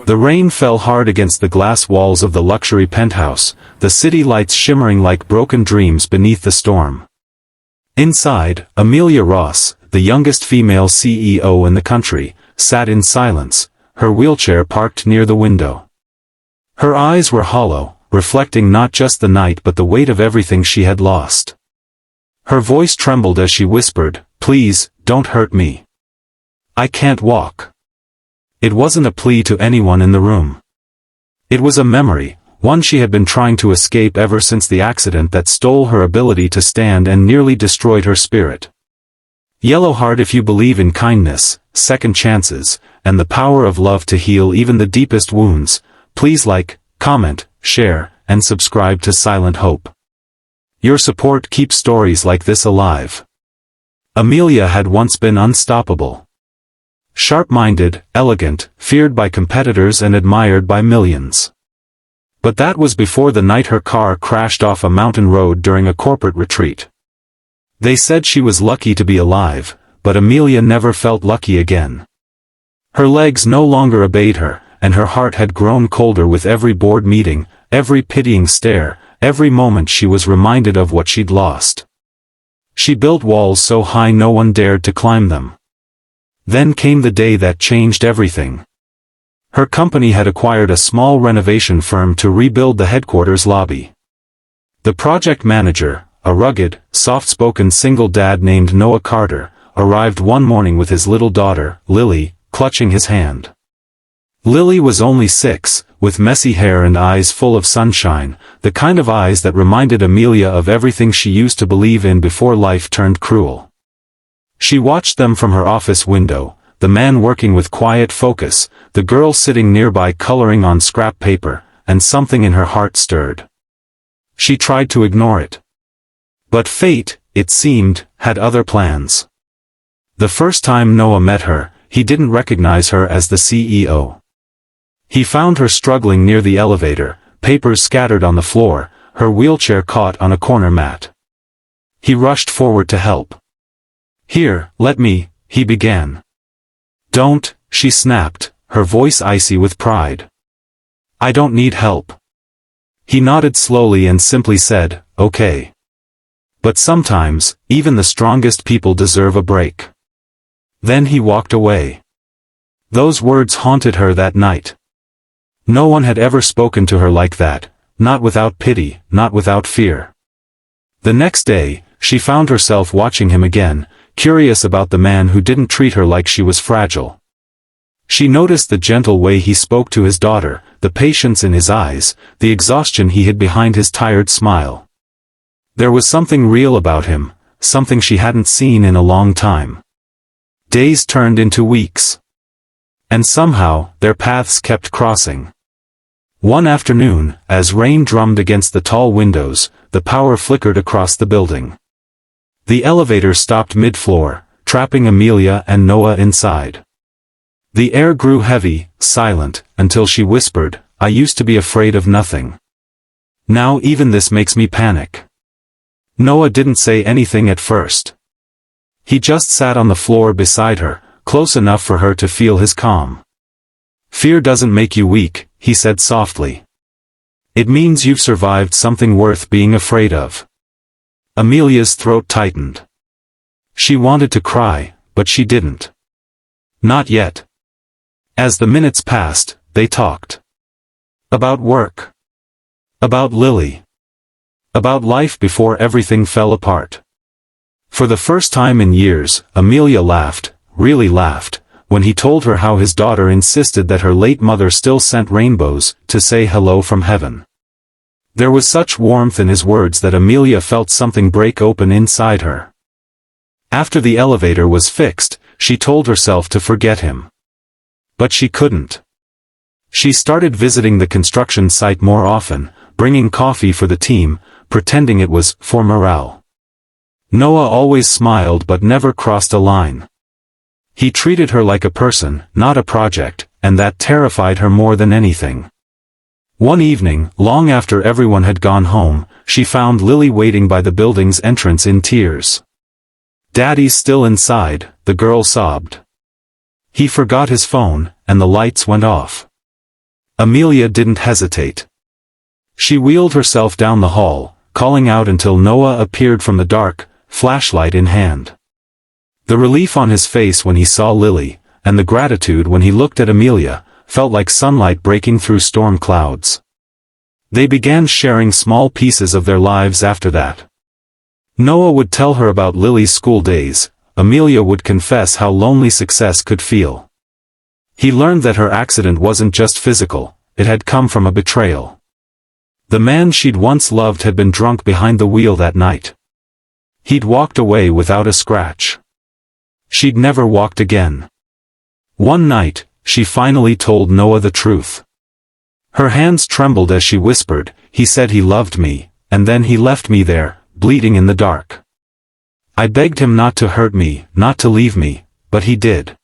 The rain fell hard against the glass walls of the luxury penthouse, the city lights shimmering like broken dreams beneath the storm. Inside, Amelia Ross, the youngest female CEO in the country, sat in silence, her wheelchair parked near the window. Her eyes were hollow, reflecting not just the night but the weight of everything she had lost. Her voice trembled as she whispered, "Please, don't hurt me. I can't walk." It wasn't a plea to anyone in the room. It was a memory, one she had been trying to escape ever since the accident that stole her ability to stand and nearly destroyed her spirit. Yellow heart, if you believe in kindness, second chances, and the power of love to heal even the deepest wounds, please like, comment, share, and subscribe to Silent Hope. Your support keeps stories like this alive. Amelia had once been unstoppable. Sharp-minded, elegant, feared by competitors and admired by millions. But that was before the night her car crashed off a mountain road during a corporate retreat. They said she was lucky to be alive, but Amelia never felt lucky again. Her legs no longer obeyed her, and her heart had grown colder with every board meeting, every pitying stare, every moment she was reminded of what she'd lost. She built walls so high no one dared to climb them. Then came the day that changed everything. Her company had acquired a small renovation firm to rebuild the headquarters lobby. The project manager, a rugged, soft-spoken single dad named Noah Carter, arrived one morning with his little daughter, Lily, clutching his hand. Lily was only 6, with messy hair and eyes full of sunshine, the kind of eyes that reminded Amelia of everything she used to believe in before life turned cruel. She watched them from her office window, the man working with quiet focus, the girl sitting nearby coloring on scrap paper, and something in her heart stirred. She tried to ignore it. But fate, it seemed, had other plans. The first time Noah met her, he didn't recognize her as the CEO. He found her struggling near the elevator, papers scattered on the floor, her wheelchair caught on a corner mat. He rushed forward to help. "Here, let me," he began. "Don't," she snapped, her voice icy with pride. "I don't need help." He nodded slowly and simply said, "Okay. But sometimes, even the strongest people deserve a break." Then he walked away. Those words haunted her that night. No one had ever spoken to her like that, not without pity, not without fear. The next day, she found herself watching him again, curious about the man who didn't treat her like she was fragile. She noticed the gentle way he spoke to his daughter, the patience in his eyes, the exhaustion he hid behind his tired smile. There was something real about him, something she hadn't seen in a long time. Days turned into weeks. And somehow, their paths kept crossing. One afternoon, as rain drummed against the tall windows, the power flickered across the building. The elevator stopped mid-floor, trapping Amelia and Noah inside. The air grew heavy, silent, until she whispered, "I used to be afraid of nothing. Now even this makes me panic." Noah didn't say anything at first. He just sat on the floor beside her, close enough for her to feel his calm. "Fear doesn't make you weak," he said softly. "It means you've survived something worth being afraid of." Amelia's throat tightened. She wanted to cry, but she didn't. Not yet. As the minutes passed, they talked. About work. About Lily. About life before everything fell apart. For the first time in years, Amelia laughed, really laughed, when he told her how his daughter insisted that her late mother still sent rainbows to say hello from heaven. There was such warmth in his words that Amelia felt something break open inside her. After the elevator was fixed, she told herself to forget him. But she couldn't. She started visiting the construction site more often, bringing coffee for the team, pretending it was for morale. Noah always smiled but never crossed a line. He treated her like a person, not a project, and that terrified her more than anything. One evening, long after everyone had gone home, she found Lily waiting by the building's entrance in tears. "Daddy's still inside," the girl sobbed. He forgot his phone, and the lights went off. Amelia didn't hesitate. She wheeled herself down the hall, calling out until Noah appeared from the dark, flashlight in hand. The relief on his face when he saw Lily, and the gratitude when he looked at Amelia, felt like sunlight breaking through storm clouds. They began sharing small pieces of their lives after that. Noah would tell her about Lily's school days. Amelia would confess how lonely success could feel. He learned that her accident wasn't just physical, it had come from a betrayal. The man she'd once loved had been drunk behind the wheel that night. He'd walked away without a scratch. She'd never walked again. One night, she finally told Noah the truth. Her hands trembled as she whispered, "He said he loved me, and then he left me there, bleeding in the dark. I begged him not to hurt me, not to leave me, but he did."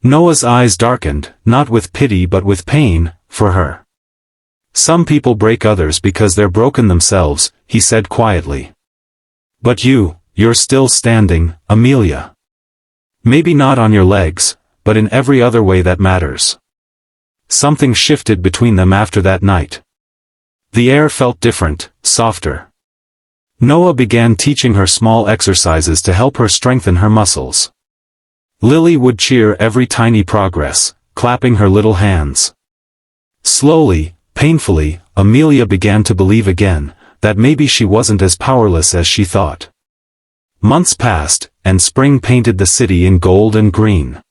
Noah's eyes darkened, not with pity but with pain, for her. "Some people break others because they're broken themselves," he said quietly. "But you're still standing, Amelia. Maybe not on your legs, but in every other way that matters." Something shifted between them after that night. The air felt different, softer. Noah began teaching her small exercises to help her strengthen her muscles. Lily would cheer every tiny progress, clapping her little hands. Slowly, painfully, Amelia began to believe again, that maybe she wasn't as powerless as she thought. Months passed, and spring painted the city in gold and green.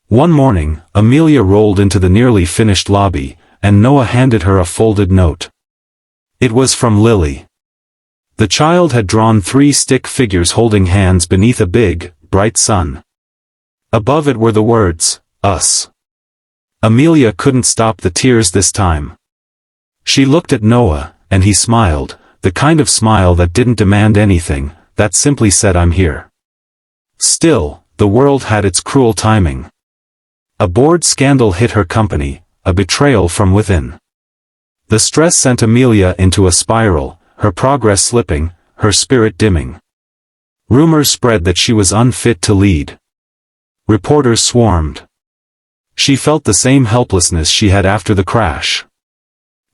One morning, Amelia rolled into the nearly finished lobby, and Noah handed her a folded note. It was from Lily. The child had drawn 3 stick figures holding hands beneath a big, bright sun. Above it were the words, "Us." Amelia couldn't stop the tears this time. She looked at Noah, and he smiled, the kind of smile that didn't demand anything, that simply said, "I'm here." Still, the world had its cruel timing. A board scandal hit her company, a betrayal from within. The stress sent Amelia into a spiral, her progress slipping, her spirit dimming. Rumors spread that she was unfit to lead. Reporters swarmed. She felt the same helplessness she had after the crash.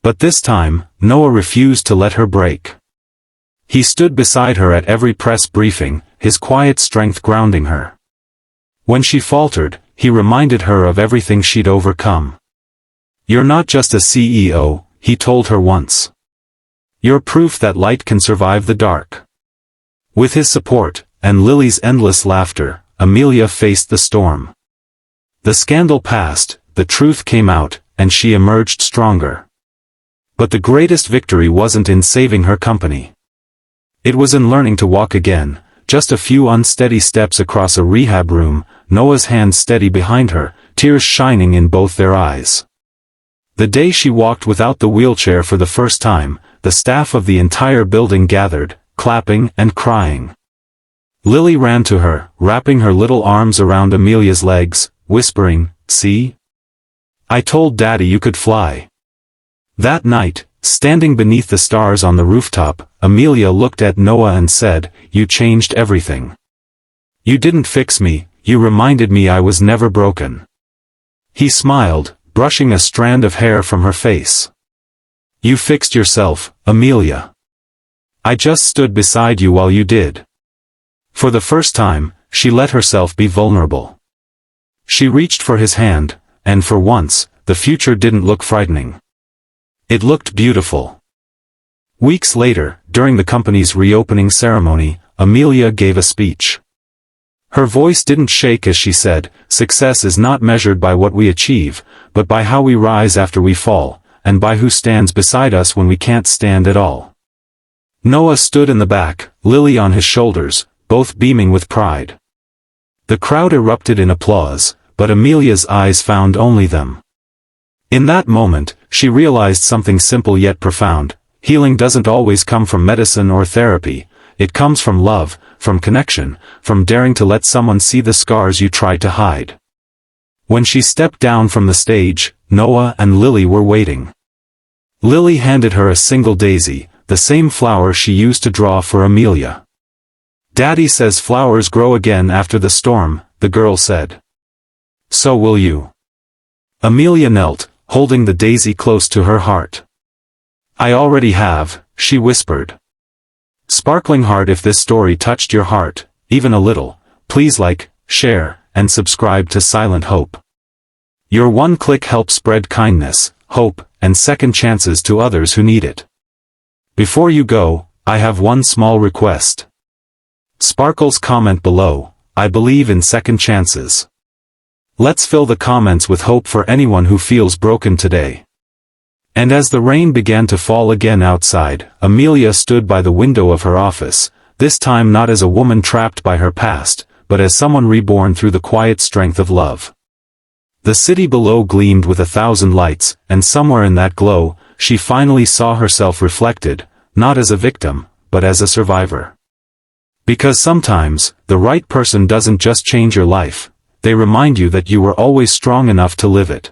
But this time, Noah refused to let her break. He stood beside her at every press briefing, his quiet strength grounding her. When she faltered, he reminded her of everything she'd overcome. "You're not just a CEO," he told her once. "You're proof that light can survive the dark." With his support, and Lily's endless laughter, Amelia faced the storm. The scandal passed, the truth came out, and she emerged stronger. But the greatest victory wasn't in saving her company. It was in learning to walk again, just a few unsteady steps across a rehab room, Noah's hand steady behind her, tears shining in both their eyes. The day she walked without the wheelchair for the first time, the staff of the entire building gathered, clapping and crying. Lily ran to her, wrapping her little arms around Amelia's legs, whispering, "See? I told Daddy you could fly." That night, standing beneath the stars on the rooftop, Amelia looked at Noah and said, "You changed everything. You didn't fix me, you reminded me I was never broken." He smiled, brushing a strand of hair from her face. "You fixed yourself, Amelia. I just stood beside you while you did." For the first time, she let herself be vulnerable. She reached for his hand, and for once, the future didn't look frightening. It looked beautiful. Weeks later, during the company's reopening ceremony, Amelia gave a speech. Her voice didn't shake as she said, "Success is not measured by what we achieve, but by how we rise after we fall, and by who stands beside us when we can't stand at all." Noah stood in the back, Lily on his shoulders, both beaming with pride. The crowd erupted in applause, but Amelia's eyes found only them. In that moment, she realized something simple yet profound: healing doesn't always come from medicine or therapy, it comes from love, from connection, from daring to let someone see the scars you tried to hide. When she stepped down from the stage, Noah and Lily were waiting. Lily handed her a single daisy, the same flower she used to draw for Amelia. "Daddy says flowers grow again after the storm," the girl said. "So will you." Amelia knelt, holding the daisy close to her heart. I already have, she whispered. Sparkling heart, if this story touched your heart, even a little, please like, share, and subscribe to Silent Hope. Your one click helps spread kindness, hope, and second chances to others who need it. Before you go, I have one small request. Sparkles comment below, I believe in second chances. Let's fill the comments with hope for anyone who feels broken today. And as the rain began to fall again outside, Amelia stood by the window of her office, this time not as a woman trapped by her past, but as someone reborn through the quiet strength of love. The city below gleamed with 1,000 lights, and somewhere in that glow, she finally saw herself reflected, not as a victim, but as a survivor. Because sometimes, the right person doesn't just change your life, they remind you that you were always strong enough to live it.